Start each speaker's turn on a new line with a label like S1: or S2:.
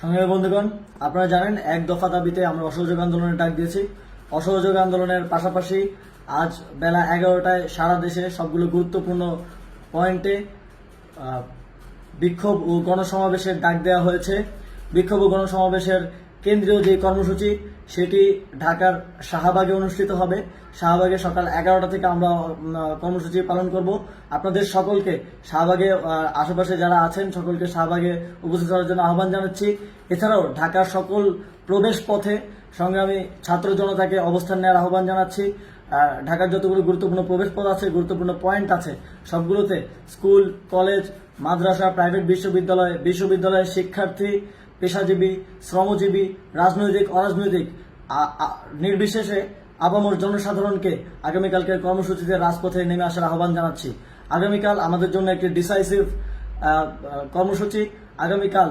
S1: সংগ্রামী বন্ধুগণ, আপনারা জানেন এক দফা দাবিতে আমরা অসহযোগ আন্দোলনের ডাক দিয়েছি। অসহযোগ আন্দোলনের পাশাপাশি আজ বেলা 11টায় সারা দেশে সবগুলো গুরুত্বপূর্ণ পয়েন্টে বিক্ষোভ ও গণসমাবেশের ডাক দেওয়া হয়েছে। বিক্ষোভ ও গণসমাবেশের কেন্দ্রীয় যে কর্মসূচি সেটি ঢাকার শাহবাগে অনুষ্ঠিত হবে। শাহবাগে সকাল 11টা থেকে আমরা কর্মসূচি পালন করব। আপনাদের সকলকে শাহবাগে আশেপাশে যারা আছেন সকলকে শাহবাগে উপস্থিত হওয়ার জন্য আহ্বান জানাচ্ছি। এছাড়াও ঢাকার সকল প্রবেশ পথে সংগ্রামী ছাত্র জনতাকে অবস্থান নেওয়ার আহ্বান জানাচ্ছি। ঢাকার যতগুলো গুরুত্বপূর্ণ প্রবেশ পথ আছে, গুরুত্বপূর্ণ পয়েন্ট আছে, সবগুলোতে স্কুল, কলেজ, মাদ্রাসা, প্রাইভেট বিশ্ববিদ্যালয়ের শিক্ষার্থী, পেশাজীবী, শ্রমজীবী, রাজনৈতিক, অরাজনৈতিক নির্বিশেষে আপামর জনসাধারণকে আগামীকালকের কর্মসূচিতে রাজপথে নেমে আসার আহ্বান জানাচ্ছি। আগামীকাল আমাদের জন্য একটি ডিসাইসিভ কর্মসূচি। আগামীকাল